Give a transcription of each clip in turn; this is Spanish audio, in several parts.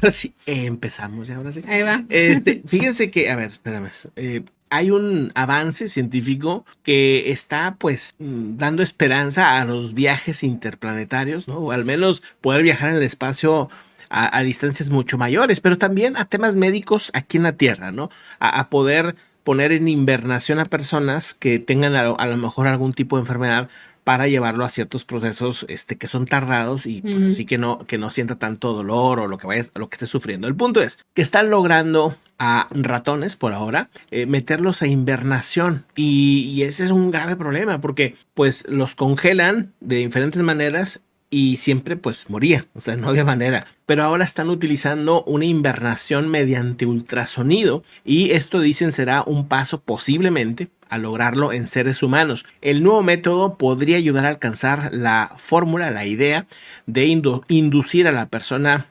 Ahora sí, empezamos, ahora sí. Ahí va. Fíjense que, a ver, espérame. Hay un avance científico que está, pues, dando esperanza a los viajes interplanetarios, ¿no? O al menos poder viajar en el espacio a distancias mucho mayores, pero también a temas médicos aquí en la Tierra, ¿no? A poder poner en invernación a personas que tengan a lo mejor algún tipo de enfermedad para llevarlo a ciertos procesos que son tardados y pues así que no sienta tanto dolor o lo que esté sufriendo. El punto es que están logrando a ratones por ahora meterlos a invernación y ese es un grave problema porque pues los congelan de diferentes maneras y siempre pues moría, o sea, no había manera. Pero ahora están utilizando una invernación mediante ultrasonido y esto dicen será un paso posiblemente a lograrlo en seres humanos. El nuevo método podría ayudar a alcanzar la fórmula, la idea de inducir a la persona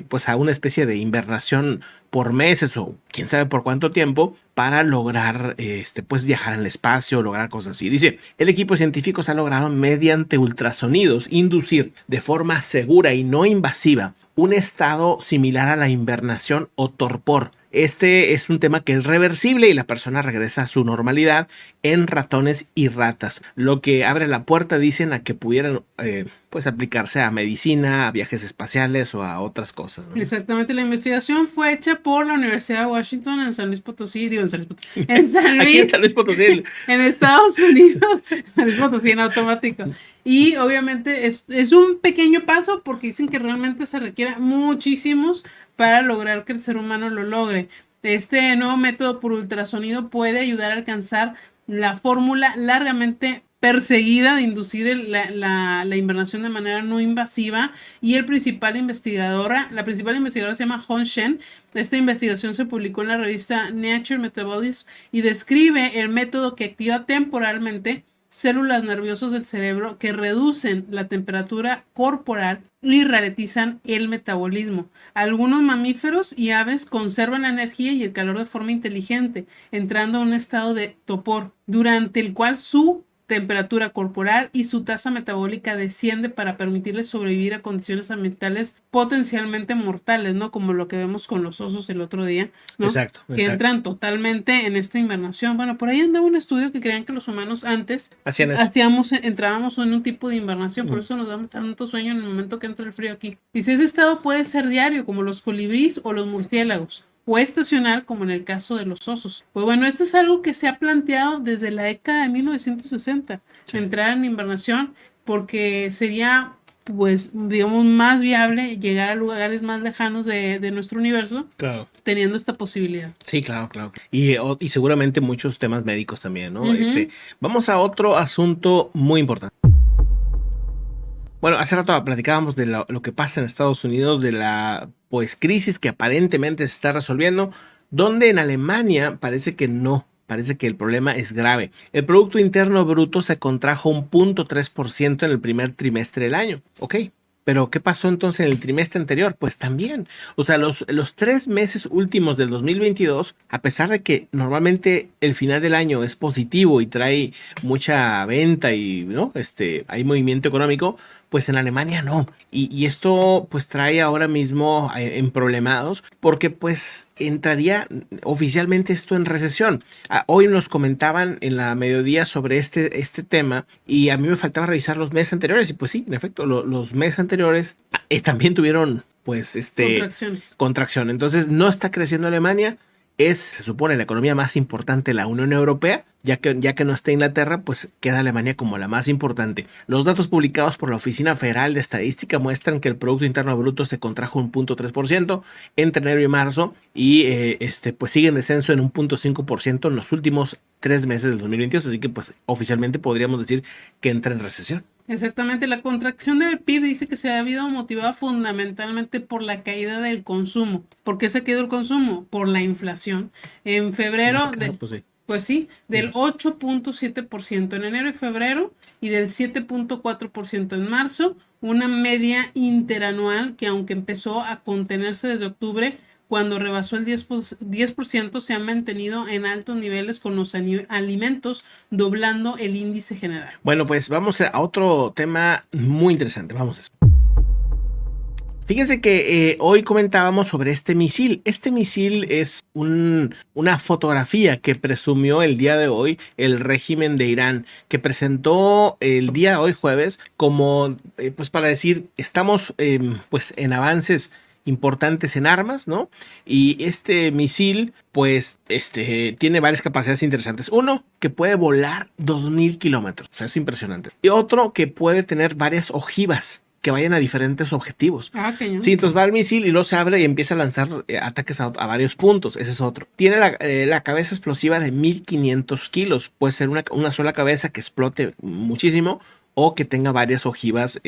pues a una especie de invernación por meses o quién sabe por cuánto tiempo para lograr pues viajar al espacio, lograr cosas así. Dice, el equipo científico ha logrado mediante ultrasonidos inducir de forma segura y no invasiva un estado similar a la invernación o torpor. Este es un tema que es reversible y la persona regresa a su normalidad en ratones y ratas, lo que abre la puerta, dicen, a que pudieran pues aplicarse a medicina, a viajes espaciales o a otras cosas, ¿no? Exactamente, la investigación fue hecha por la Universidad de Washington en San Luis Potosí, digo, en San Aquí Luis, en San Luis Potosí. en Estados Unidos, San Luis Potosí en automático. Y obviamente es un pequeño paso porque dicen que realmente se requiere muchísimos para lograr que el ser humano lo logre. Este nuevo método por ultrasonido puede ayudar a alcanzar la fórmula largamente perseguida de inducir la invernación de manera no invasiva y la principal investigadora se llama Hong Shen. Esta investigación se publicó en la revista Nature Metabolism y describe el método que activa temporalmente células nerviosas del cerebro que reducen la temperatura corporal y ralentizan el metabolismo. Algunos mamíferos y aves conservan la energía y el calor de forma inteligente, entrando a un estado de torpor, durante el cual su temperatura corporal y su tasa metabólica desciende para permitirles sobrevivir a condiciones ambientales potencialmente mortales, ¿no? Como lo que vemos con los osos el otro día, ¿no? Exacto, Que entran totalmente en esta invernación. Bueno, por ahí andaba un estudio que creían que los humanos antes entrábamos en un tipo de invernación, por eso nos da tanto sueño en el momento que entra el frío aquí. Dice, ese estado puede ser diario, como los colibríes o los murciélagos, o estacional, como en el caso de los osos. Pues bueno, esto es algo que se ha planteado desde la década de 1960, entrar en invernación, porque sería, pues, digamos, más viable llegar a lugares más lejanos de nuestro universo, claro, teniendo esta posibilidad. Sí, claro, claro. Y seguramente muchos temas médicos también, ¿no? Vamos a otro asunto muy importante. Bueno, hace rato platicábamos de lo que pasa en Estados Unidos, de la pues crisis que aparentemente se está resolviendo, donde en Alemania parece que no, parece que el problema es grave. El Producto Interno Bruto se contrajo 1.3% en el primer trimestre del año, ¿ok? Pero ¿qué pasó entonces en el trimestre anterior? Pues también, o sea, los 3 meses últimos del 2022, a pesar de que normalmente el final del año es positivo y trae mucha venta y, ¿no? Hay movimiento económico, pues en Alemania no. Y esto pues trae ahora mismo en problemados porque pues entraría oficialmente esto en recesión. Hoy nos comentaban en la mediodía sobre este tema y a mí me faltaba revisar los meses anteriores y pues sí, en efecto, los meses anteriores también tuvieron pues contracción. Entonces no está creciendo Alemania. Se supone, la economía más importante de la Unión Europea, ya que no está Inglaterra, pues queda Alemania como la más importante. Los datos publicados por la Oficina Federal de Estadística muestran que el Producto Interno Bruto se contrajo 1.3% entre enero y marzo y pues sigue en descenso en 1.5% en los últimos 3 meses del 2022, así que pues oficialmente podríamos decir que entra en recesión. Exactamente, la contracción del PIB dice que se ha habido motivada fundamentalmente por la caída del consumo. ¿Por qué se quedó el consumo? Por la inflación. En febrero, pues sí, del 8.7% en enero y febrero y del 7.4% en marzo, una media interanual que aunque empezó a contenerse desde octubre, cuando rebasó el 10%, se han mantenido en altos niveles con los alimentos, doblando el índice general. Bueno, pues vamos a otro tema muy interesante. Vamos a eso. Fíjense que hoy comentábamos sobre este misil. Este misil es una fotografía que presumió el día de hoy el régimen de Irán, que presentó el día de hoy jueves como pues para decir estamos pues en avances importantes en armas, ¿no? Y este misil pues tiene varias capacidades interesantes. Uno, que puede volar 2000 kilómetros, o sea, es impresionante. Y otro, que puede tener varias ojivas que vayan a diferentes objetivos. Cañón. Sí, entonces va el misil y luego se abre y empieza a lanzar ataques a varios puntos. Ese es otro. Tiene la cabeza explosiva de 1500 kilos. Puede ser una sola cabeza que explote muchísimo o que tenga varias ojivas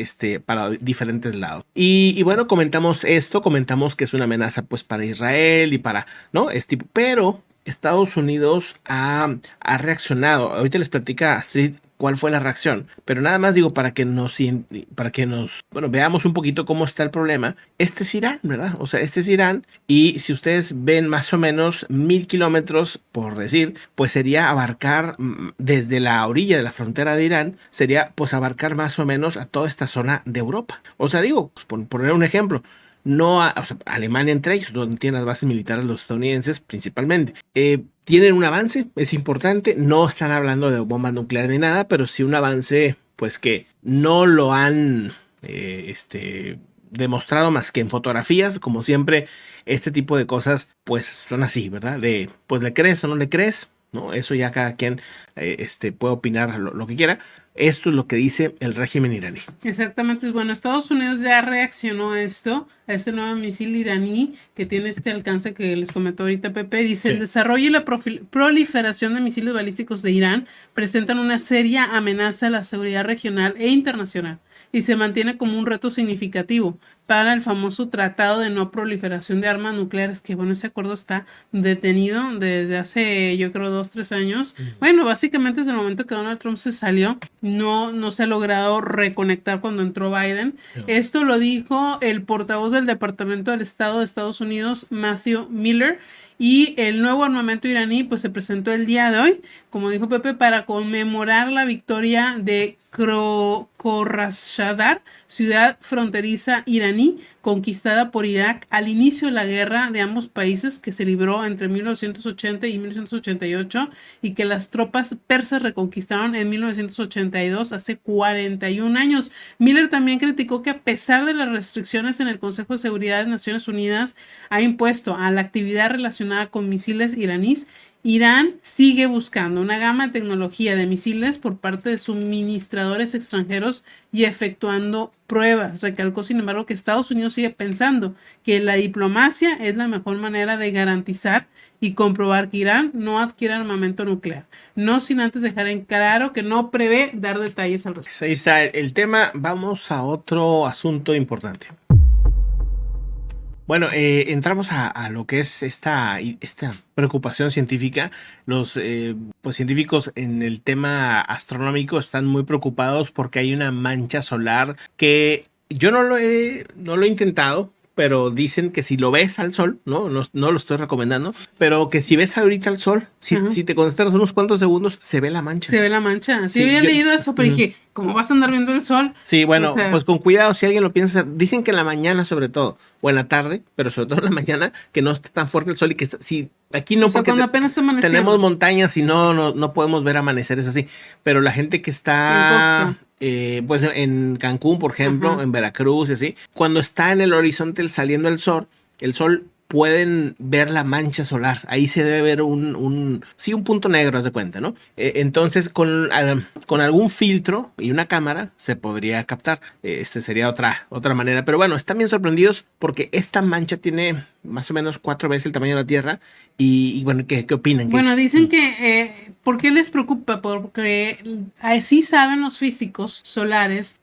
para diferentes lados. Y bueno, comentamos que es una amenaza pues para Israel y para, ¿no? Pero Estados Unidos ha reaccionado. Ahorita les platica Astrid cuál fue la reacción, pero nada más digo para que bueno, veamos un poquito cómo está el problema. Este es Irán, ¿verdad? O sea, este es Irán, y si ustedes ven más o menos 1000 kilómetros, por decir, pues sería abarcar desde la orilla de la frontera de Irán, sería pues abarcar más o menos a toda esta zona de Europa. O sea, digo, pues, por poner un ejemplo, no o sea, Alemania entre ellos, donde tienen las bases militares los estadounidenses principalmente. Tienen un avance, es importante, no están hablando de bombas nucleares ni nada, pero sí un avance pues que no lo han demostrado más que en fotografías. Como siempre, este tipo de cosas pues son así, ¿verdad? De pues le crees o no le crees, ¿no? Eso ya cada quien puede opinar lo que quiera. Esto es lo que dice el régimen iraní. Exactamente. Bueno, Estados Unidos ya reaccionó a este nuevo misil iraní que tiene este alcance que les comentó ahorita Pepe. Dice, sí. El desarrollo y la proliferación de misiles balísticos de Irán presentan una seria amenaza a la seguridad regional e internacional y se mantiene como un reto significativo para el famoso Tratado de No Proliferación de Armas Nucleares, que bueno, ese acuerdo está detenido desde hace, yo creo, 2-3 años. Bueno, básicamente desde el momento que Donald Trump se salió, no se ha logrado reconectar cuando entró Biden. Esto lo dijo el portavoz del Departamento del Estado de Estados Unidos, Matthew Miller. Y el nuevo armamento iraní pues se presentó el día de hoy, como dijo Pepe, para conmemorar la victoria de Khorramshahr, ciudad fronteriza iraní conquistada por Irak al inicio de la guerra de ambos países que se libró entre 1980 y 1988 y que las tropas persas reconquistaron en 1982, hace 41 años. Miller también criticó que a pesar de las restricciones en el Consejo de Seguridad de Naciones Unidas ha impuesto a la actividad relacionada con misiles iraníes, Irán sigue buscando una gama de tecnología de misiles por parte de suministradores extranjeros y efectuando pruebas. Recalcó, sin embargo, que Estados Unidos sigue pensando que la diplomacia es la mejor manera de garantizar y comprobar que Irán no adquiere armamento nuclear, no sin antes dejar en claro que no prevé dar detalles al respecto. Ahí está el tema. Vamos a otro asunto importante. Bueno, entramos a lo que es esta preocupación científica. Los pues científicos en el tema astronómico están muy preocupados porque hay una mancha solar que yo no lo he intentado, pero dicen que si lo ves al sol, no lo estoy recomendando, pero que si ves ahorita al sol, si te concentras unos cuantos segundos, se ve la mancha. Se ve la mancha. Sí, había leído eso, pero dije, ¿cómo vas a andar viendo el sol? Sí, bueno, pues con cuidado si alguien lo piensa hacer. Dicen que en la mañana sobre todo, o en la tarde, pero sobre todo en la mañana, que no esté tan fuerte el sol y que si aquí no, porque cuando apenas está amaneciendo. Tenemos montañas y no podemos ver amaneceres así, pero la gente que está pues en Cancún, por ejemplo, en Veracruz y así, cuando está en el horizonte saliendo el sol pueden ver la mancha solar. Ahí se debe ver un punto negro, haz de cuenta, ¿no? Entonces, con algún filtro y una cámara se podría captar. Sería otra manera. Pero bueno, están bien sorprendidos porque esta mancha tiene más o menos 4 veces el tamaño de la Tierra. Y bueno, ¿qué opinan? Bueno, dicen que, ¿por qué les preocupa? Porque así saben los físicos solares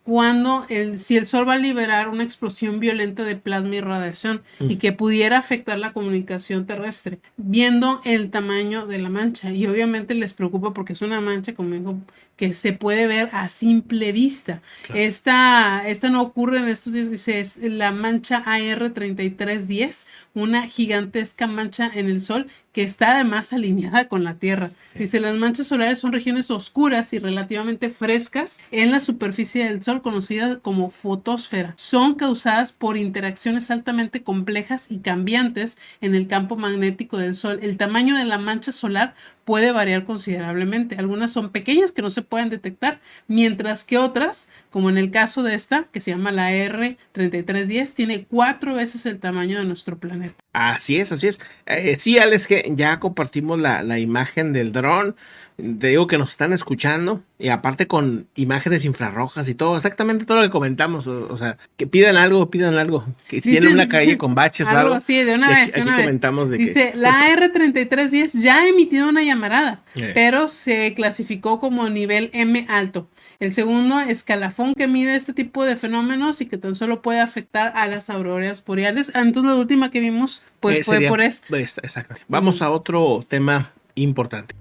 si el Sol va a liberar una explosión violenta de plasma y radiación y que pudiera afectar la comunicación terrestre, viendo el tamaño de la mancha. Y obviamente les preocupa porque es una mancha, como dijo, que se puede ver a simple vista. Claro. Esta no ocurre en estos días, dice, es la mancha AR3310, una gigantesca mancha en el Sol que está además alineada con la Tierra. Dice, las manchas solares son regiones oscuras y relativamente frescas en la superficie del Sol, conocida como fotosfera. Son causadas por interacciones altamente complejas y cambiantes en el campo magnético del Sol. El tamaño de la mancha solar puede variar considerablemente. Algunas son pequeñas que no se pueden detectar, mientras que otras, como en el caso de esta, que se llama la R3310, tiene 4 veces el tamaño de nuestro planeta. Así es, así es. Sí, Alex, que ya compartimos la imagen del dron. Te digo que nos están escuchando y aparte con imágenes infrarrojas y todo, exactamente todo lo que comentamos. O sea, que pidan algo, que si tienen una calle con baches o algo algo. así, de una y vez, aquí comentamos de Dice, la R3310 ya ha emitido una llamarada, que... pero se clasificó como nivel M alto. El segundo escalafón que mide este tipo de fenómenos y que tan solo puede afectar a las auroras boreales. Entonces la última que vimos pues fue sería por esto. exacto. Vamos a otro tema importante.